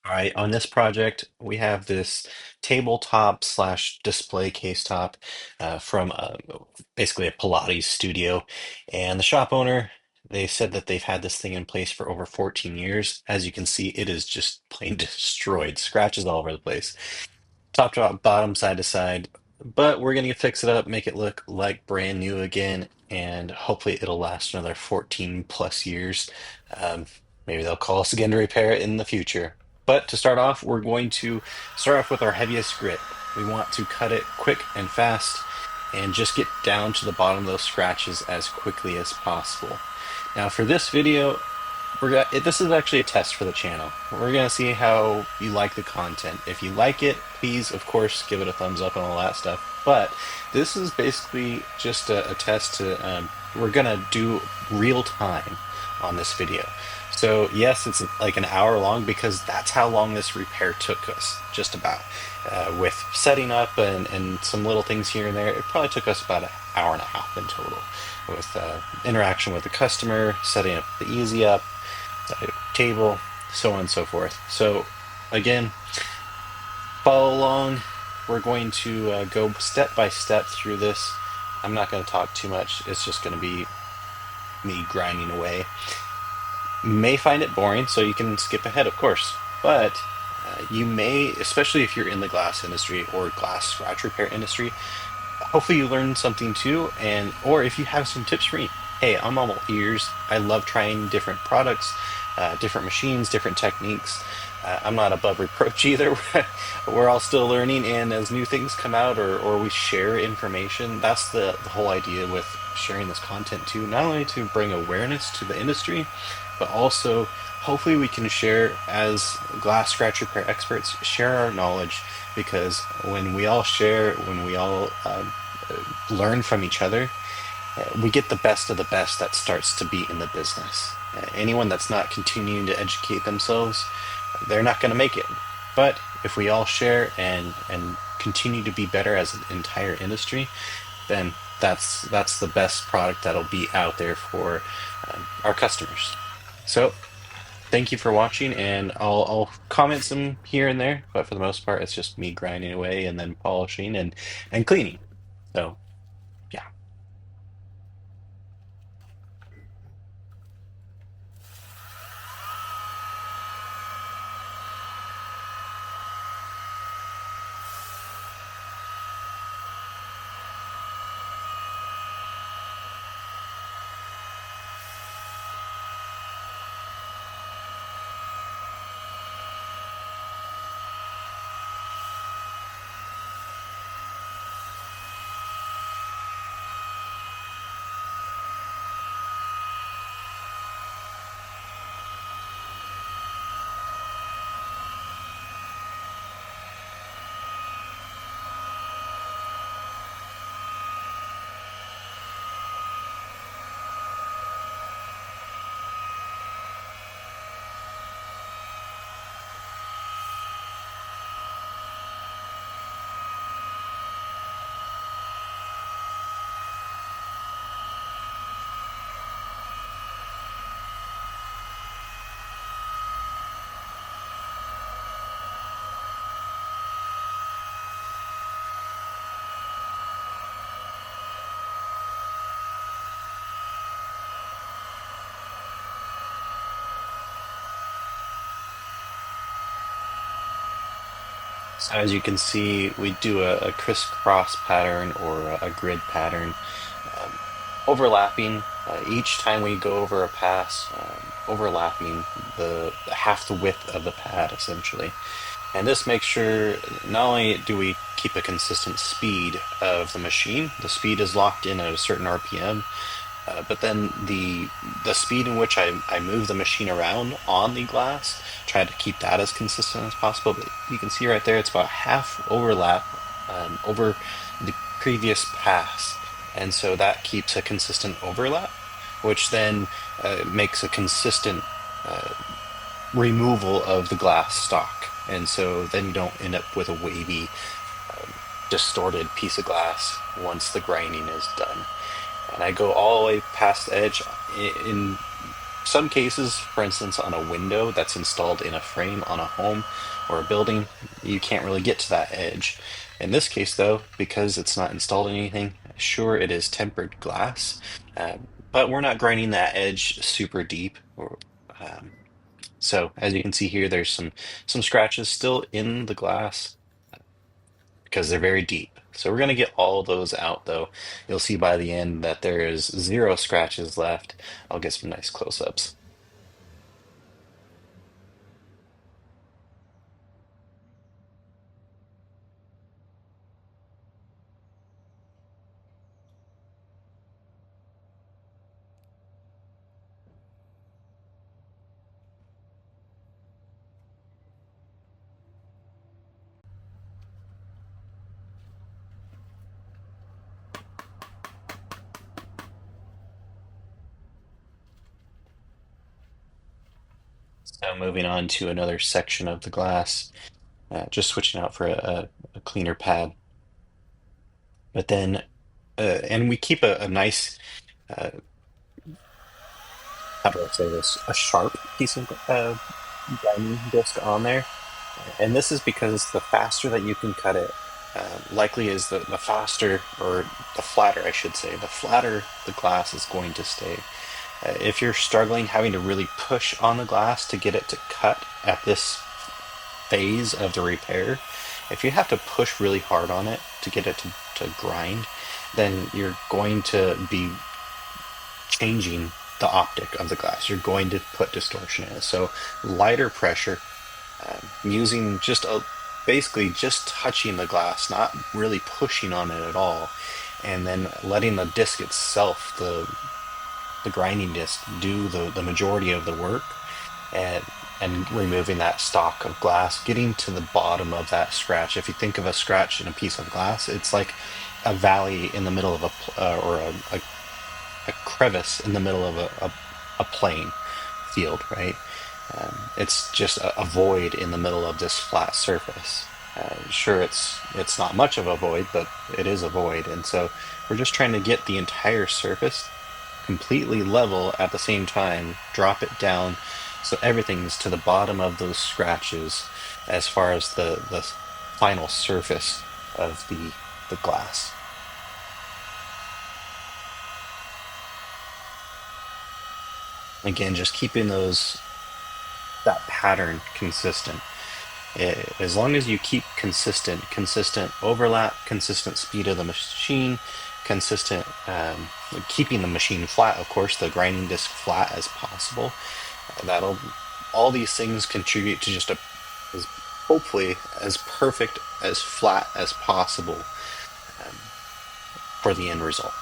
All right, on this project, we have this tabletop slash display case top from basically a Pilates studio. And the shop owner, they said that they've had this thing in place for over 14 years. As you can see, it is just plain destroyed, scratches all over the place. Top to bottom, side to side. But we're gonna fix it up, make it look like brand new again, and hopefully it'll last another 14 plus years. Um, Maybe they'll call us again to repair it in the future. But to start off, we're going to start off with our heaviest grit. We want to cut it quick and fast and just get down to the bottom of those scratches as quickly as possible. Now, for this video, this is actually a test for the channel. We're gonna see how you like the content. If you like it, please, of course, give it a thumbs up and all that stuff. But this is basically just a test to. We're gonna do real time on this video. So yes, it's like an hour long because that's how long this repair took us, just about. With setting up and some little things here and there, it probably took us about an hour and a half in total. With interaction with the customer, setting up the easy up table, so on and so forth. So, again, follow along. We're going to go step by step through this. I'm not going to talk too much. It's just going to be me grinding away. May find it boring, so you can skip ahead, of course. But you may, especially if you're in the glass industry or glass scratch repair industry, hopefully you learn something too. And or if you have some tips for me, hey, I'm all ears. I love trying different products, different machines, different techniques. I'm not above reproach either. We're all still learning, and as new things come out or we share information, that's the whole idea with sharing this content too. Not only to bring awareness to the industry, but also hopefully we can share as glass scratch repair experts, share our knowledge because when we all share, when we all learn from each other, we get the best of the best that starts to be in the business. Anyone that's not continuing to educate themselves, they're not going to make it. But if we all share and continue to be better as an entire industry, then that's the best product that'll be out there for our customers. So thank you for watching, and I'll comment some here and there, but for the most part, it's just me grinding away and then polishing and cleaning. So yeah. So as you can see, we do a crisscross pattern or a grid pattern, um, overlapping each time we go over a pass, overlapping the half the width of the pad essentially. And this makes sure not only do we keep a consistent speed of the machine, the speed is locked in at a certain RPM, but then the speed in which I move the machine around on the glass, try to keep that as consistent as possible. But you can see right there, it's about half overlap over the previous pass. And so that keeps a consistent overlap, which then makes a consistent uh, removal of the glass stock. And so then you don't end up with a wavy, um, distorted piece of glass once the grinding is done. And I go all the way past the edge in Some cases, for instance, on a window that's installed in a frame on a home or a building, you can't really get to that edge. In this case, though, because it's not installed in anything, sure, it is tempered glass, but we're not grinding that edge super deep. Um, so as you can see here, there's some scratches still in the glass because they're very deep. So we're going to get all those out, though. You'll see by the end that there is zero scratches left. I'll get some nice close-ups. So moving on to another section of the glass, just switching out for a cleaner pad. But then, and we keep a nice, uh, how do I say this, a sharp piece of grinding disc on there. And this is because the faster that you can cut it, likely is the faster, or the flatter, I should say, the flatter the glass is going to stay. If you're struggling, having to really push on the glass to get it to cut at this phase of the repair, if you have to push really hard on it to get it to grind, then you're going to be changing the optic of the glass. You're going to put distortion in it. So lighter pressure, using just basically just touching the glass, not really pushing on it at all, and then letting the disc itself, the grinding disc, do the majority of the work, and removing that stock of glass, getting to the bottom of that scratch. If you think of a scratch in a piece of glass, it's like a valley in the middle of or a crevice in the middle of a plain field, right? It's just a void in the middle of this flat surface. Sure, it's not much of a void, but it is a void, and so we're just trying to get the entire surface completely level at the same time, drop it down so everything's to the bottom of those scratches as far as the final surface of the glass. Again, just keeping those that pattern consistent. As long as you keep consistent overlap, consistent speed of the machine, consistent keeping the machine flat, of course, the grinding disc flat as possible. That'll all these things contribute to just a as hopefully as perfect as flat as possible um, for the end result.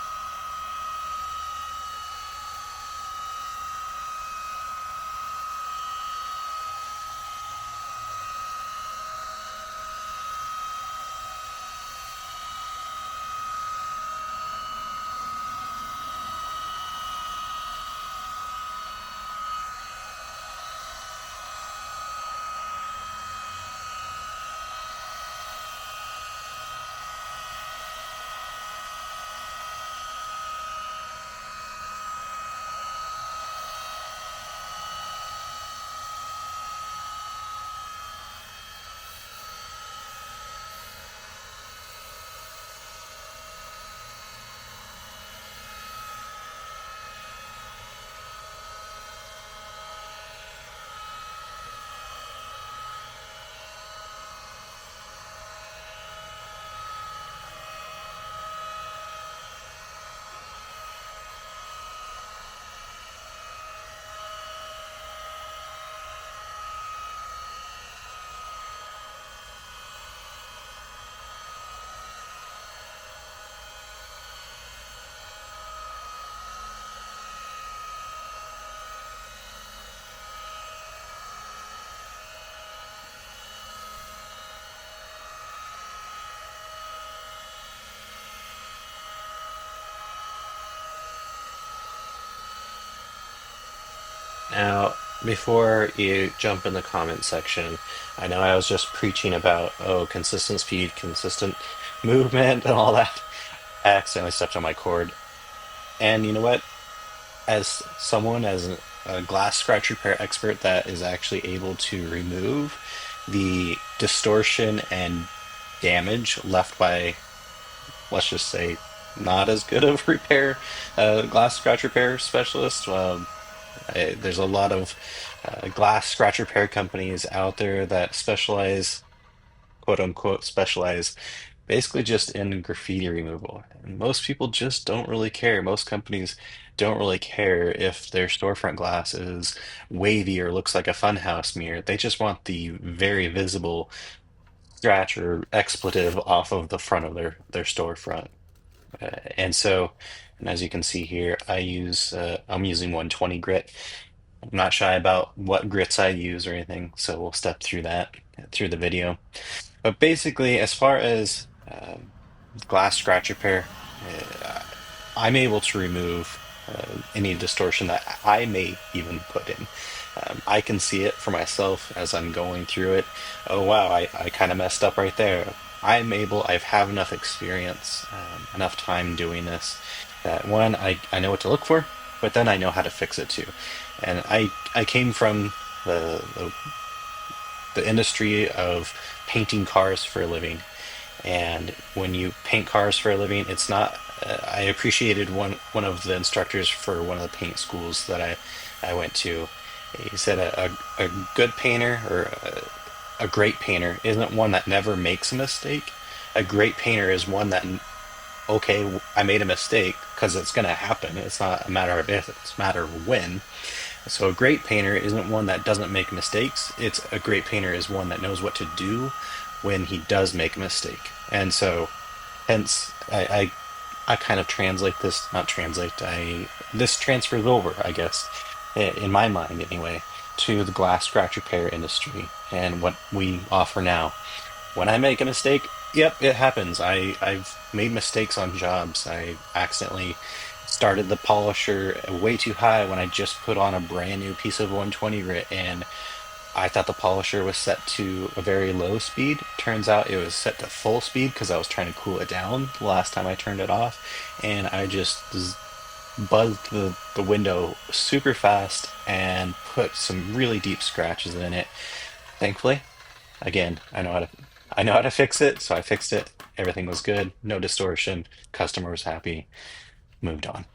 Now, before you jump in the comment section, I know I was just preaching about, oh, consistent speed, consistent movement, and all that. I accidentally stepped on my cord. And you know what? As someone as a glass scratch repair expert that is actually able to remove the distortion and damage left by, let's just say, not as good of repair glass scratch repair specialist. There's a lot of glass scratch repair companies out there that specialize, quote unquote, specialize basically just in graffiti removal. And most people just don't really care. Most companies don't really care if their storefront glass is wavy or looks like a funhouse mirror. They just want the very visible scratch or expletive off of the front of their storefront. And so, and as you can see here, I'm using 120 grit. I'm not shy about what grits I use or anything, so we'll step through that through the video. But basically, as far as glass scratch repair, I'm able to remove any distortion that I may even put in. I can see it for myself as I'm going through it. Oh, wow, I kind of messed up right there. I've have enough experience, enough time doing this that one, I know what to look for, but then I know how to fix it too. And I came from the industry of painting cars for a living. And when you paint cars for a living, it's not. I appreciated one of the instructors for one of the paint schools that I went to. He said a good painter or a great painter isn't one that never makes a mistake. A great painter is one that, okay, I made a mistake because it's going to happen. It's not a matter of if, it's a matter of when. So a great painter isn't one that doesn't make mistakes. It's a great painter is one that knows what to do when he does make a mistake. And so hence I kind of translate this, not translate, I this transfers over, I guess, in my mind anyway, to the glass scratch repair industry and what we offer now. When I make a mistake, yep, it happens. I've made mistakes on jobs. I accidentally started the polisher way too high when I just put on a brand new piece of 120 grit, and I thought the polisher was set to a very low speed. Turns out it was set to full speed because I was trying to cool it down the last time I turned it off, and I just buzzed the window super fast and put some really deep scratches in it. Thankfully, again, I know how to fix it, so I fixed it. Everything was good, no distortion. Customer was happy. Moved on.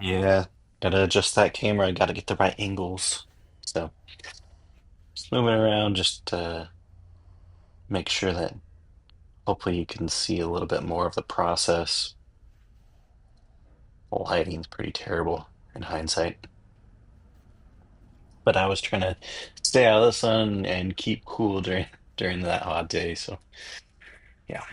Yeah, gotta adjust that camera, gotta get the right angles. So just moving around, just make sure that hopefully you can see a little bit more of the process. The lighting's pretty terrible in hindsight, but I was trying to stay out of the sun and keep cool during that hot day. So yeah,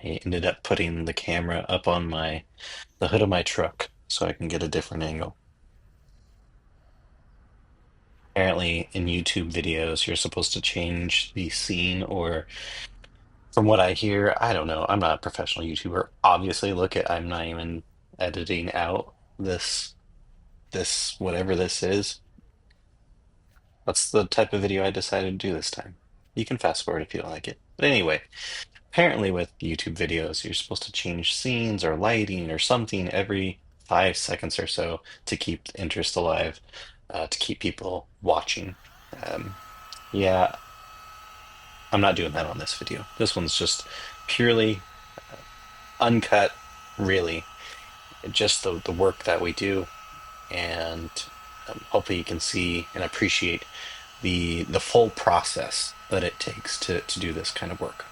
I ended up putting the camera up on the hood of my truck so I can get a different angle. Apparently, in YouTube videos, you're supposed to change the scene, or from what I hear, I don't know. I'm not a professional YouTuber. Obviously, look at I'm not even editing out this whatever this is. That's the type of video I decided to do this time. You can fast forward if you don't like it. But anyway, apparently with YouTube videos, you're supposed to change scenes or lighting or something every 5 seconds or so to keep the interest alive, to keep people watching. Um, yeah, I'm not doing that on this video. This one's just purely uncut, really, just the work that we do, and hopefully you can see and appreciate the full process that it takes to do this kind of work.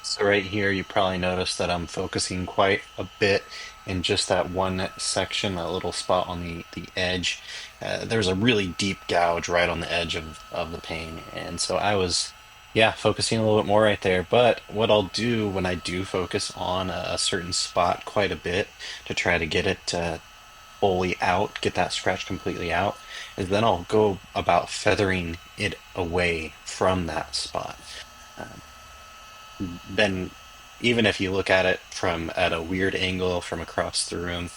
So right here, you probably noticed that I'm focusing quite a bit in just that one section, that little spot on the edge. There's a really deep gouge right on the edge of the pane, and so I was, yeah, focusing a little bit more right there. But what I'll do when I do focus on a certain spot quite a bit to try to get it fully out, get that scratch completely out, is then I'll go about feathering it away from that spot. Um, then even if you look at it from at a weird angle from across the room,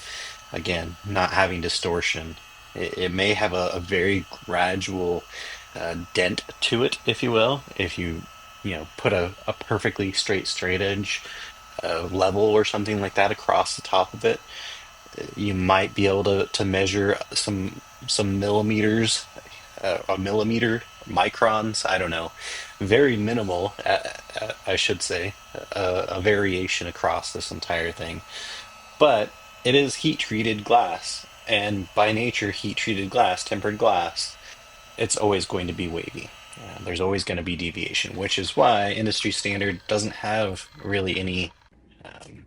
again, not having distortion, it may have a very gradual dent to it, if you will. If you put a perfectly straight edge level or something like that across the top of it, you might be able to measure some millimeters, a millimeter, microns, I don't know, very minimal, I should say, a variation across this entire thing. But it is heat treated glass, and by nature, heat treated glass, tempered glass, it's always going to be wavy. There's always going to be deviation, which is why industry standard doesn't have really any um,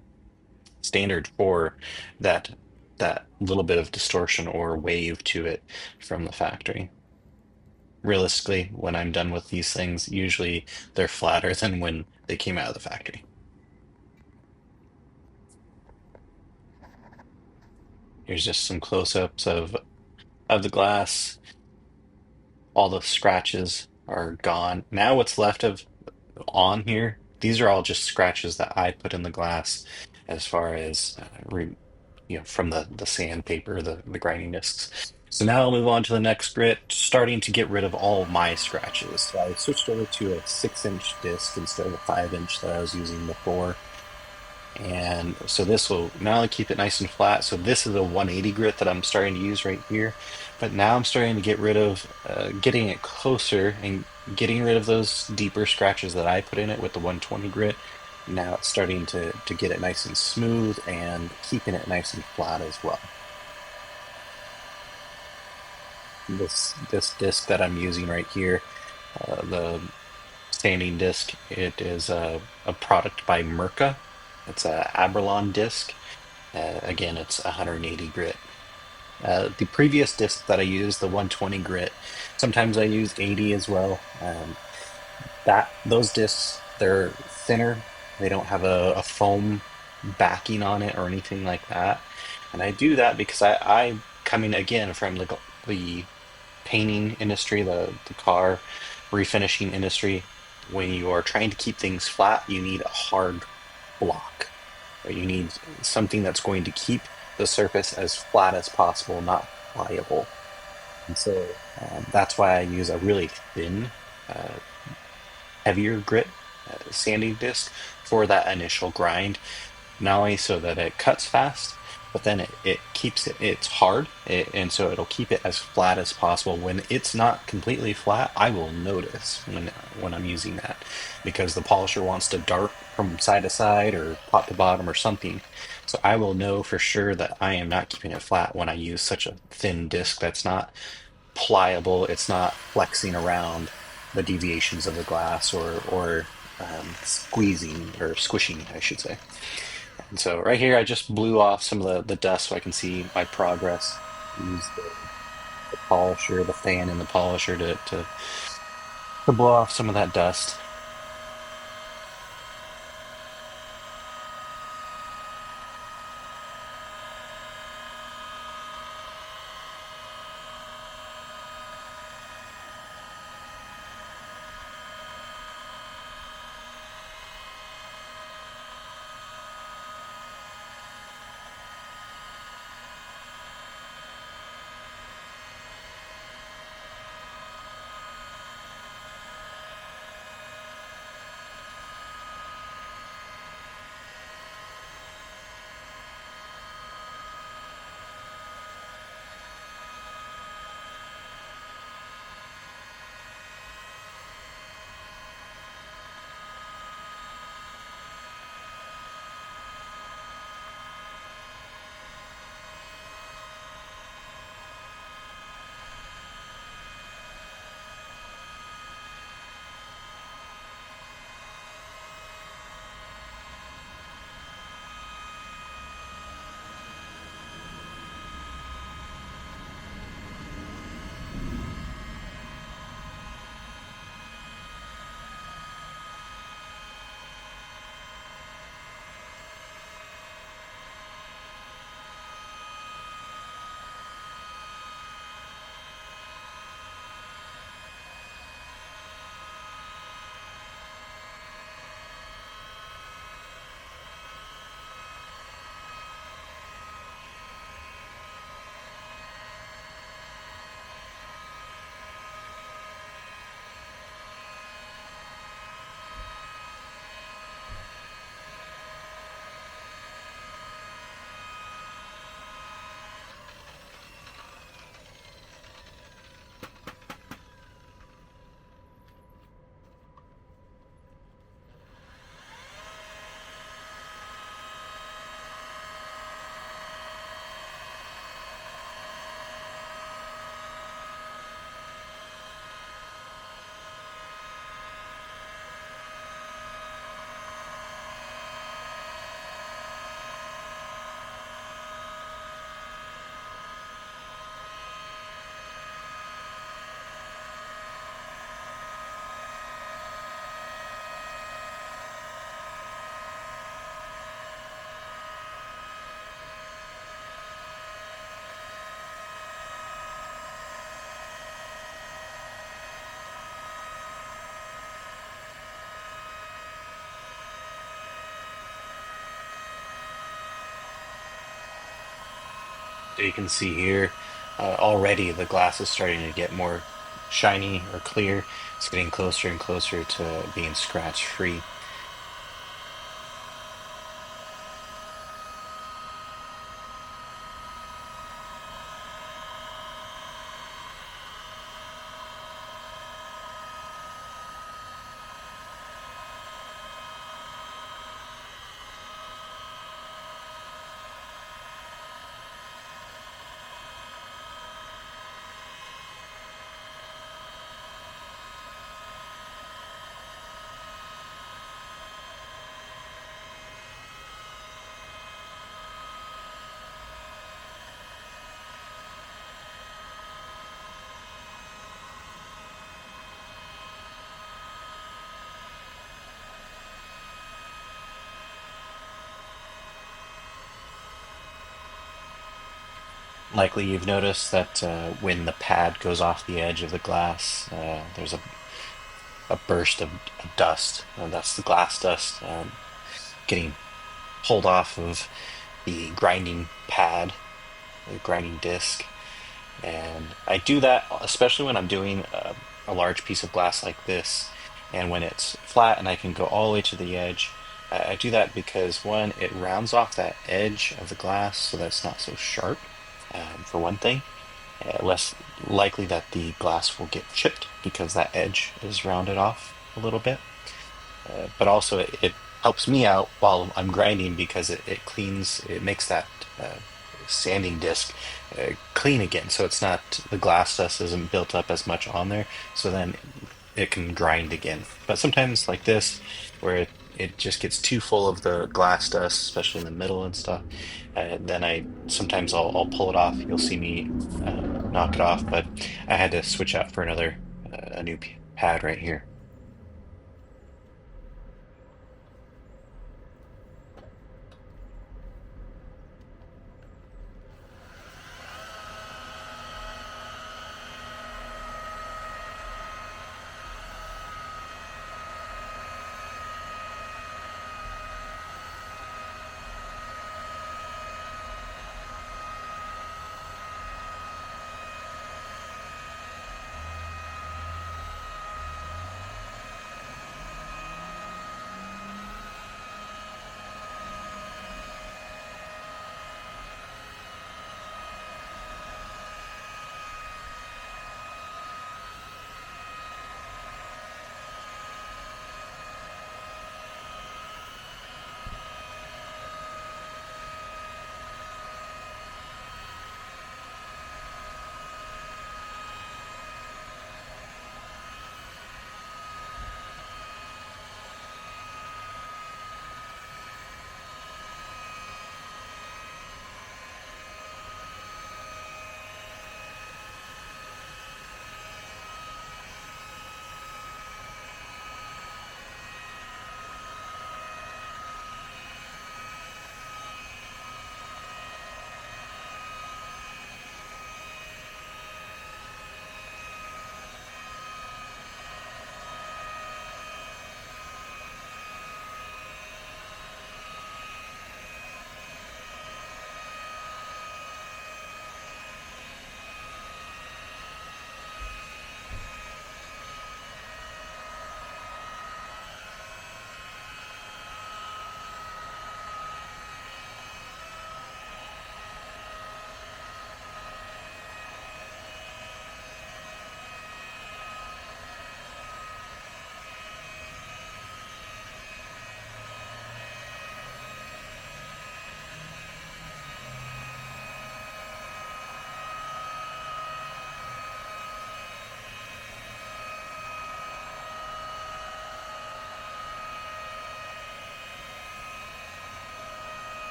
standard for that that little bit of distortion or wave to it from the factory. Realistically, when I'm done with these things, usually they're flatter than when they came out of the factory. Here's just some close-ups of the glass. All the scratches are gone. Now what's left of on here, these are all just scratches that I put in the glass as far as from the sandpaper, the grinding discs. So now I'll move on to the next grit, starting to get rid of all of my scratches. So I switched over to a 6-inch disc instead of a 5-inch that I was using before. And so this will not only keep it nice and flat. So this is a 180 grit that I'm starting to use right here. But now I'm starting to get rid of, getting it closer and getting rid of those deeper scratches that I put in it with the 120 grit. Now it's starting to get it nice and smooth and keeping it nice and flat as well. This disc that I'm using right here, the standing disc, it is a product by Mirka. It's a Abralon disc. Again, it's 180 grit. The previous disc that I used, the 120 grit, sometimes I use 80 as well. That those discs, they're thinner. They don't have a foam backing on it or anything like that. And I do that because I coming again from the painting industry, the car refinishing industry. When you are trying to keep things flat, you need a hard block. Right? You need something that's going to keep the surface as flat as possible, not pliable. And so that's why I use a really thin, uh, heavier grit sanding disc for that initial grind, not only so that it cuts fast, but then it keeps it's hard, and so it'll keep it as flat as possible. When it's not completely flat, I will notice when I'm using that because the polisher wants to dart from side to side or top to bottom or something. So I will know for sure that I am not keeping it flat when I use such a thin disc that's not pliable, it's not flexing around the deviations of the glass or squeezing or squishing, I should say. And so right here, I just blew off some of the dust so I can see my progress. Use the polisher, the fan in the polisher to blow off some of that dust. So you can see here already the glass is starting to get more shiny or clear. It's getting closer and closer to being scratch free. Likely you've noticed that when the pad goes off the edge of the glass, there's a burst of dust. That's the glass dust getting pulled off of the grinding pad, the grinding disc. And I do that especially when I'm doing a large piece of glass like this, and when it's flat and I can go all the way to the edge. I do that because one, it rounds off that edge of the glass so that it's not so sharp, for one thing. Less likely that the glass will get chipped because that edge is rounded off a little bit. But also it helps me out while I'm grinding because it cleans, it makes that sanding disc clean again. So it's not, the glass dust isn't built up as much on there. So then it can grind again. But sometimes like this, where it just gets too full of the glass dust, especially in the middle and stuff, then I'll pull it off. You'll see me knock it off, but I had to switch out for a new pad right here.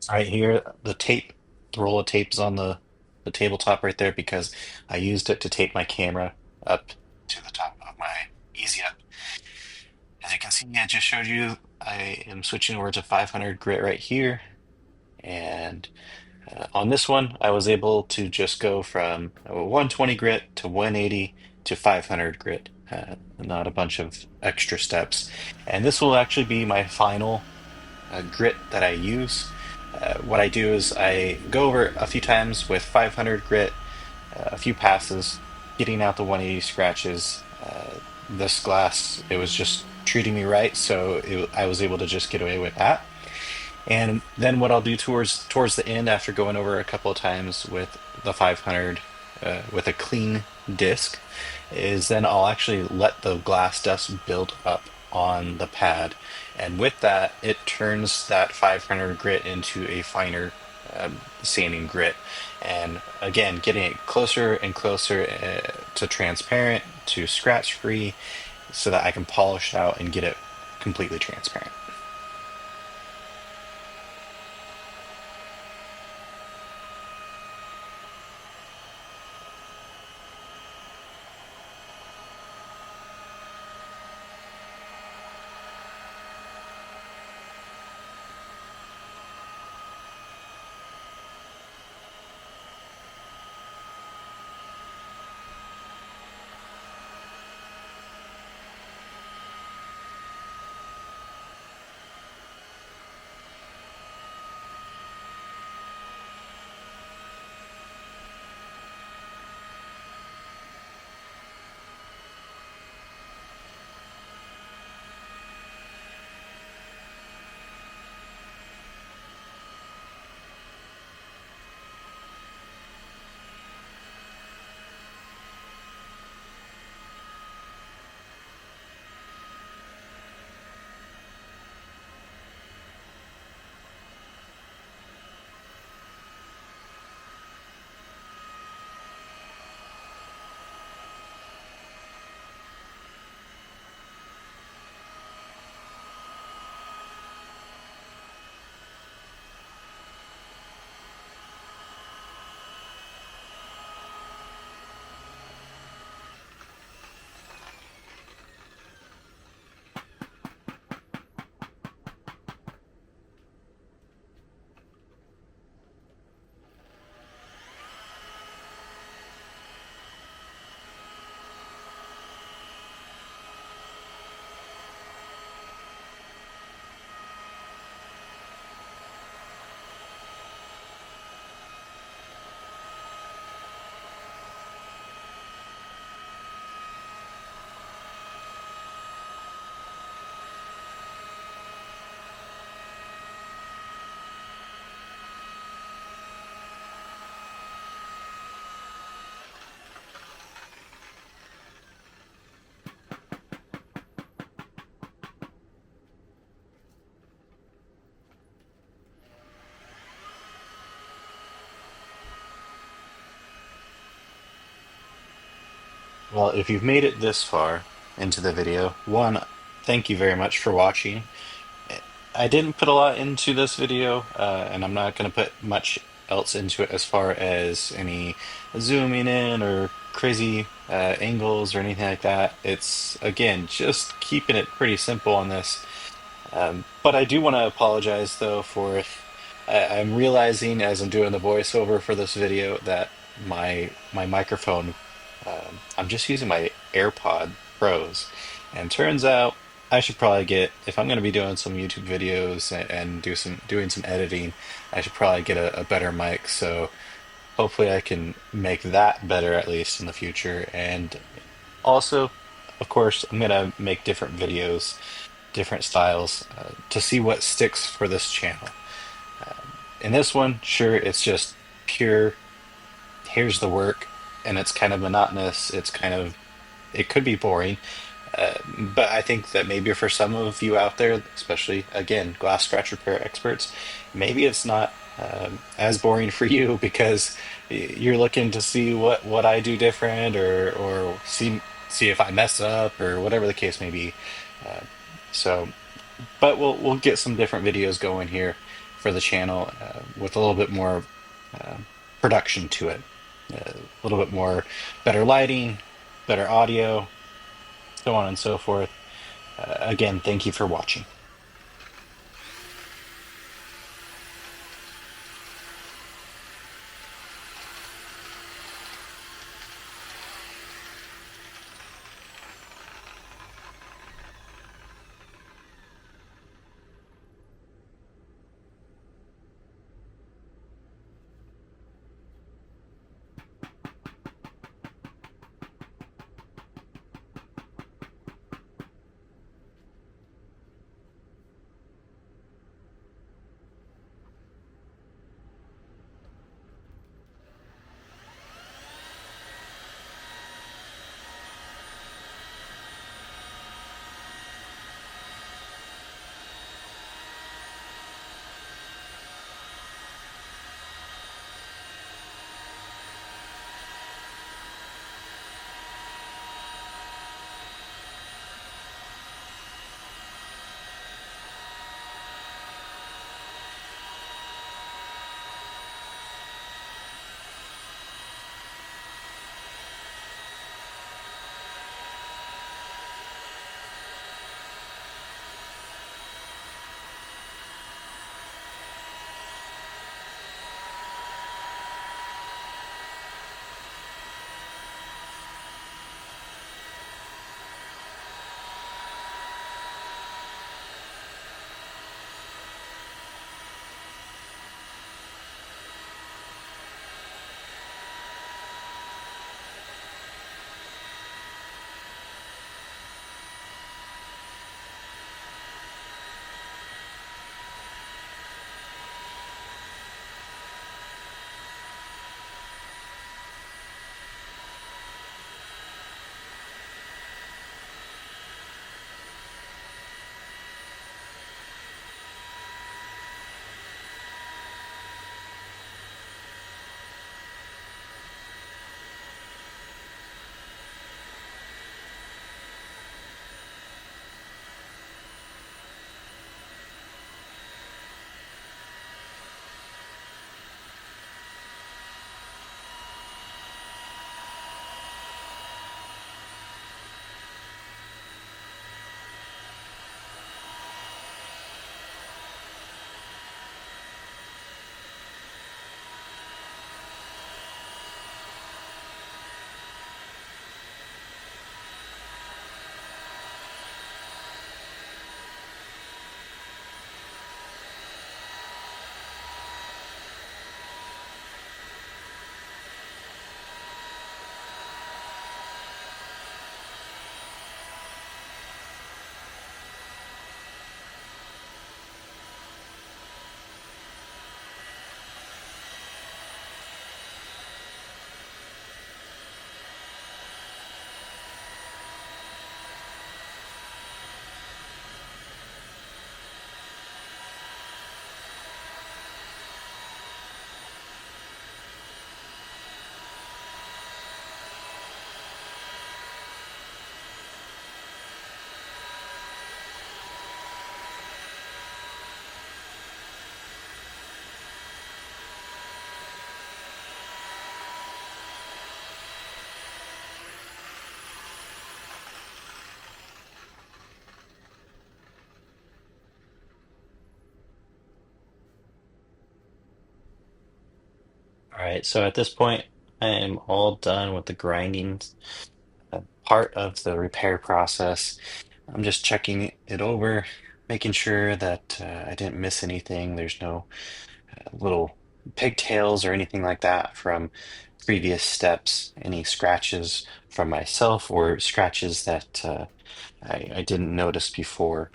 Right here, the roll of tape is on the tabletop right there because I used it to tape my camera up to the top of my Easy Up. As you can see, I just showed you I am switching over to 500 grit right here. And on this one, I was able to just go from 120 grit to 180 to 500 grit, not a bunch of extra steps. And this will actually be my final grit that I use. What I do is I go over a few times with 500 grit, a few passes, getting out the 180 scratches. This glass, it was just treating me right, so I was able to just get away with that. And then what I'll do towards the end, after going over a couple of times with the 500. with a clean disc is then I'll actually let the glass dust build up on the pad. And with that, it turns that 500 grit into a finer sanding grit. And again, getting it closer and closer to transparent, to scratch free, so that I can polish it out and get it completely transparent. Well, if you've made it this far into the video, one, thank you very much for watching. I didn't put a lot into this video, and I'm not going to put much else into it as far as any zooming in or crazy angles or anything like that. It's, again, just keeping it pretty simple on this. But I do want to apologize though for I'm realizing as I'm doing the voiceover for this video that my microphone I'm just using my AirPod Pros, and turns out I should probably get if I'm going to be doing some YouTube videos and doing some editing, I should probably get a better mic. So hopefully I can make that better at least in the future. And also, of course, I'm gonna make different videos, different styles to see what sticks for this channel. In this one, sure, it's just pure, here's the work, and it's kind of monotonous. It could be boring, but I think that maybe for some of you out there, especially again, glass scratch repair experts, maybe it's not as boring for you because you're looking to see what I do different or see if I mess up or whatever the case may be. Uh, so, but we'll get some different videos going here for the channel with a little bit more uh, production to it, a little bit more better lighting, better audio, so on and so forth. Again, thank you for watching. All right, so at this point, I am all done with the grinding part of the repair process. I'm just checking it over, making sure that I didn't miss anything. There's no little pigtails or anything like that from previous steps, any scratches from myself or scratches that I didn't notice before.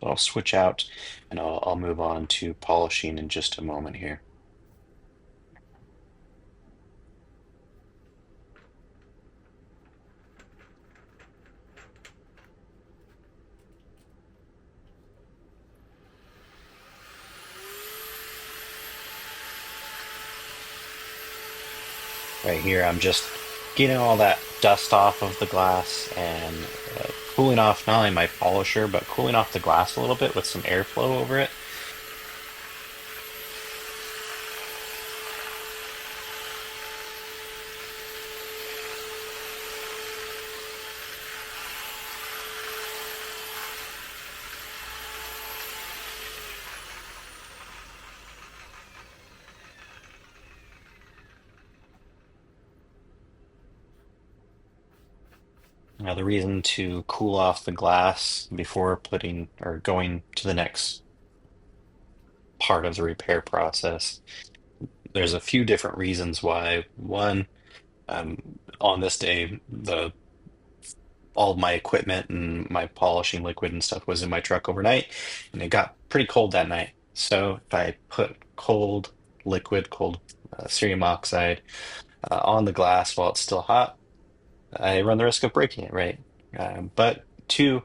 I'll switch out and I'll move on to polishing in just a moment here. Right here, I'm just getting all that dust off of the glass and cooling off not only my polisher, but cooling off the glass a little bit with some airflow over it. Now, the reason to cool off the glass before putting or going to the next part of the repair process, there's a few different reasons why. One, on this day, the all of my equipment and my polishing liquid and stuff was in my truck overnight, and it got pretty cold that night. So if I put cold liquid, cold cerium oxide on the glass while it's still hot, I run the risk of breaking it, right? But two,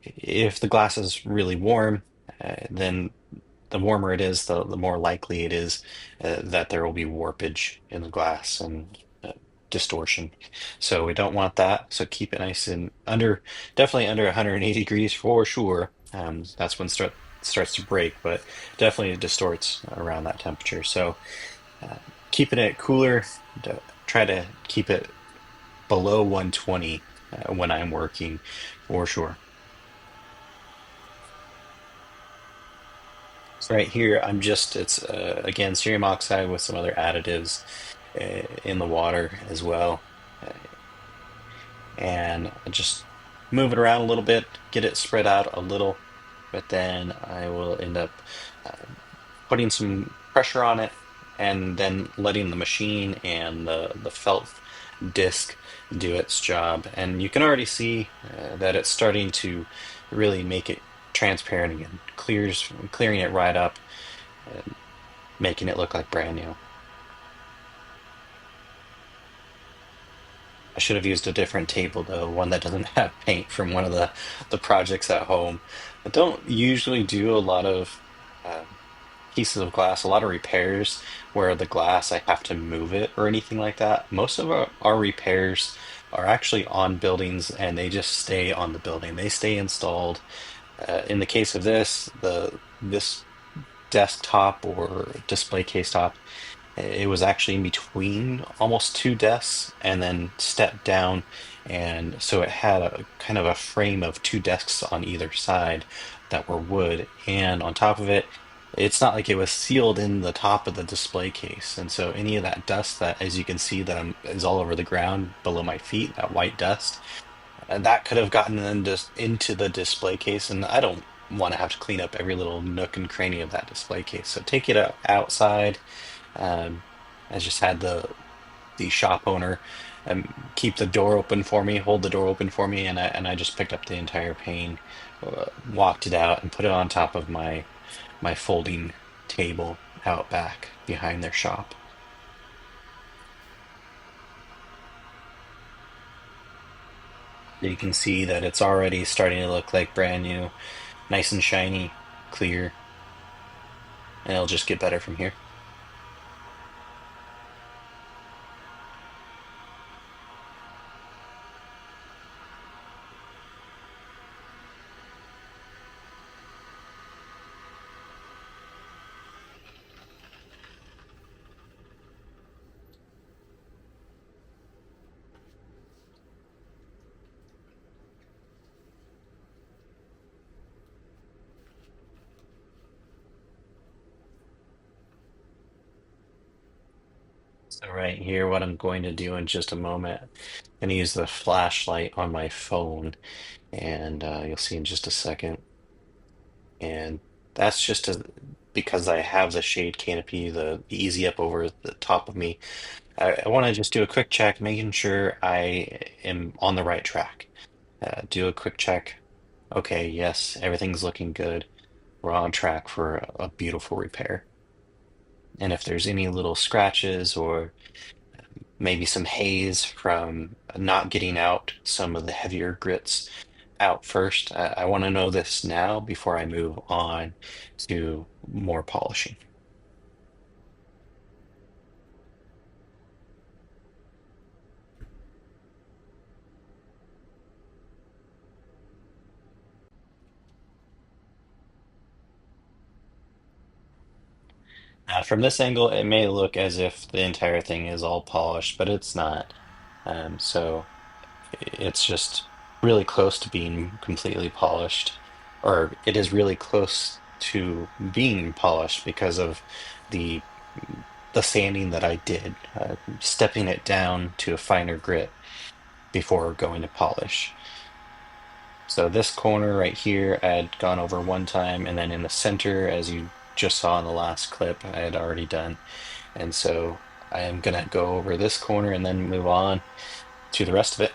if the glass is really warm, then the warmer it is, the more likely it is that there will be warpage in the glass and distortion. So we don't want that. So keep it nice and under, definitely under 180 degrees for sure. That's when starts to break, but definitely it distorts around that temperature. So uh, keeping it cooler, try to keep it below 120 when I'm working for sure. So right here, it's again cerium oxide with some other additives in the water as well. And I just move it around a little bit, get it spread out a little, but then I will end up uh, putting some pressure on it and then letting the machine and the felt disc do its job. And you can already see that it's starting to really make it transparent again, clearing it right up, and making it look like brand new. I should have used a different table though, one that doesn't have paint from one of the projects at home. I don't usually do a lot of pieces of glass, a lot of repairs where the glass I have to move it or anything like that. Most of our repairs are actually on buildings and they just stay on the building. They stay installed. In the case of this desktop or display case top, it was actually in between almost two desks and then stepped down. And so it had a kind of a frame of two desks on either side that were wood. And on top of it, it's not like it was sealed in the top of the display case. And so any of that dust that, as you can see, is all over the ground below my feet, that white dust, and that could have gotten into the display case. And I don't want to have to clean up every little nook and cranny of that display case. So take it outside. um, I just had the shop owner keep the door open for me, hold the door open for me, and I just picked up the entire pane, walked it out, and put it on top of my folding table out back behind their shop. You can see that it's already starting to look like brand new, nice and shiny, clear, and it'll just get better from here. So right here, what I'm going to do in just a moment, I'm going to use the flashlight on my phone, and you'll see in just a second. And that's just because I have the shade canopy, the easy up over the top of me. I want to just do a quick check, making sure I am on the right track. Do a quick check. Okay, yes, everything's looking good. We're on track for a beautiful repair. And if there's any little scratches or maybe some haze from not getting out some of the heavier grits out first, I want to know this now before I move on to more polishing. From this angle, it may look as if the entire thing is all polished, but it's not. So it's just really close to being completely polished, or it is really close to being polished because of the the sanding that I did, stepping it down to a finer grit before going to polish. So this corner right here, I had gone over one time, and then in the center, as you just saw in the last clip, I had already done. And so I am gonna go over this corner and then move on to the rest of it.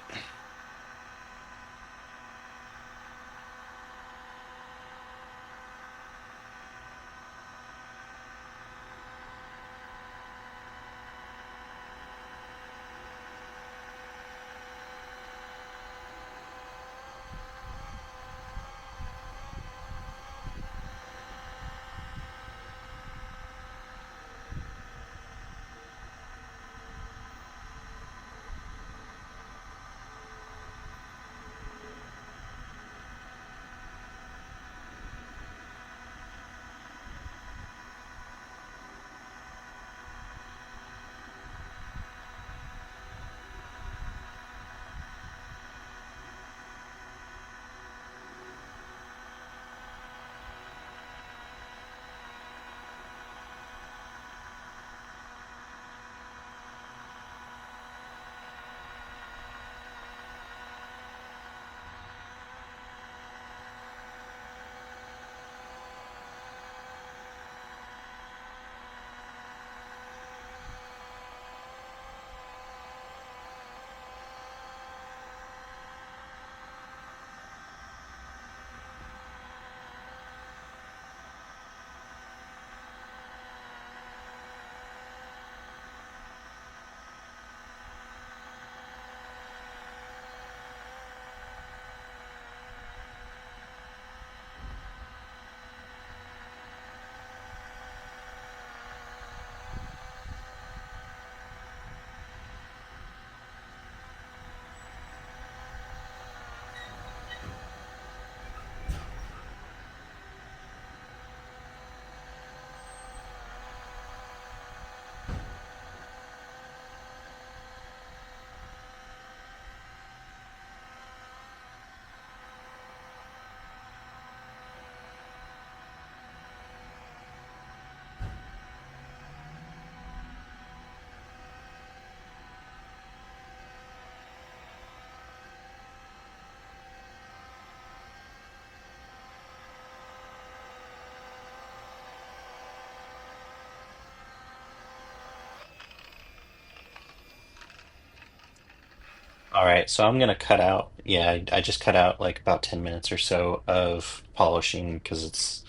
All right, so I'm gonna cut out, yeah, I just cut out like about 10 minutes or so of polishing because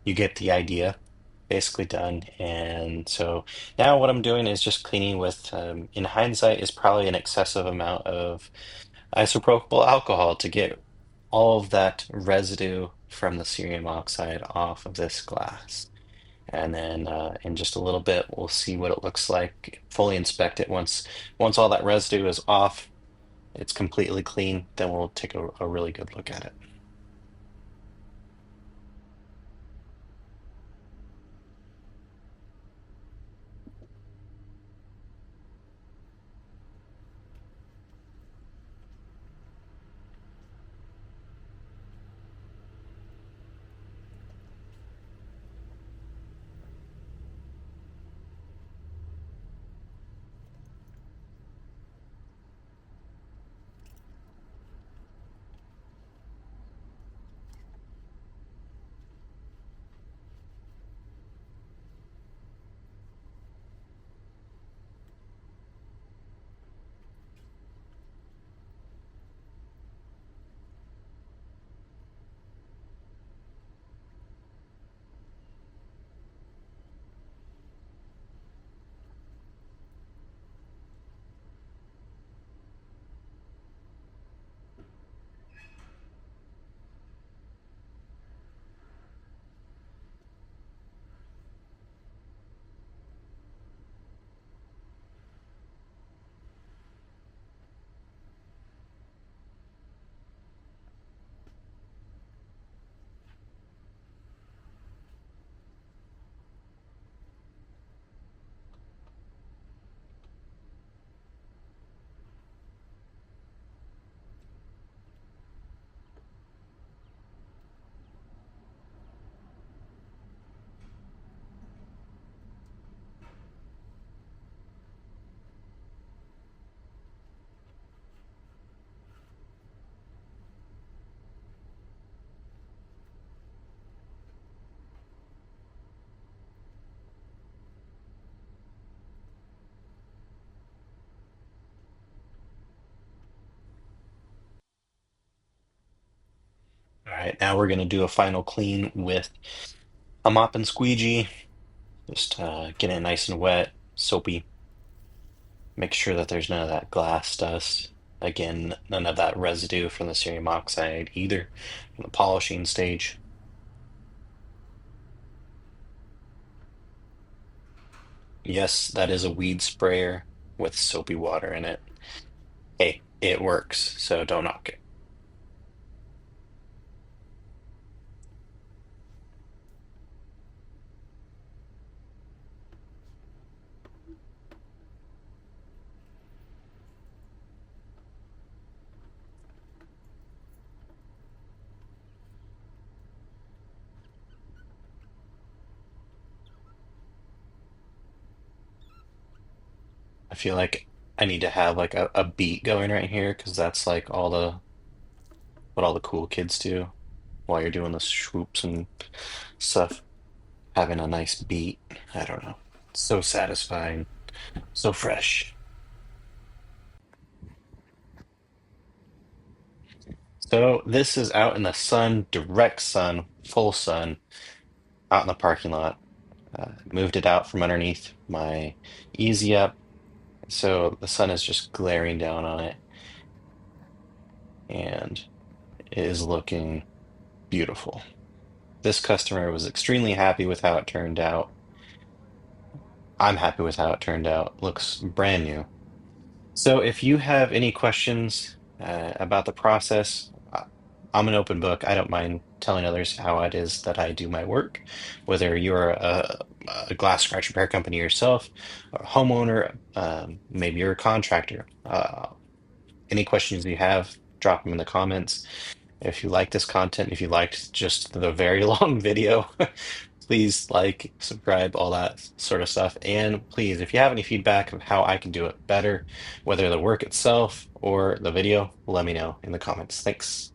you get the idea basically done. And so now what I'm doing is just cleaning with, in hindsight, is probably an excessive amount of isopropyl alcohol to get all of that residue from the cerium oxide off of this glass. And then in just a little bit, we'll see what it looks like, fully inspect it. Once all that residue is off, it's completely clean, then we'll take a really good look at it. right, now we're gonna do a final clean with a mop and squeegee. Just get it nice and wet, soapy. Make sure that there's none of that glass dust. Again, none of that residue from the cerium oxide either from the polishing stage. Yes, that is a weed sprayer with soapy water in it. Hey, it works, so don't knock it. I feel like I need to have like a beat going right here because that's like all the what all the cool kids do while you're doing the swoops and stuff. Having a nice beat. I don't know. So satisfying, so fresh. So this is out in the sun, direct sun, full sun, out in the parking lot. Moved it out from underneath my easy up, so the sun is just glaring down on it, and it is looking beautiful. This customer was extremely happy with how it turned out. I'm happy with how it turned out. Looks brand new. So if you have any questions about the process, I'm an open book. I don't mind telling others how it is that I do my work, whether you're a glass scratch repair company yourself, a homeowner, maybe you're a contractor. Any questions you have, drop them in the comments. If you like this content, if you liked just the very long video, please like, subscribe, all that sort of stuff. And please, if you have any feedback of how I can do it better, whether the work itself or the video, let me know in the comments. Thanks.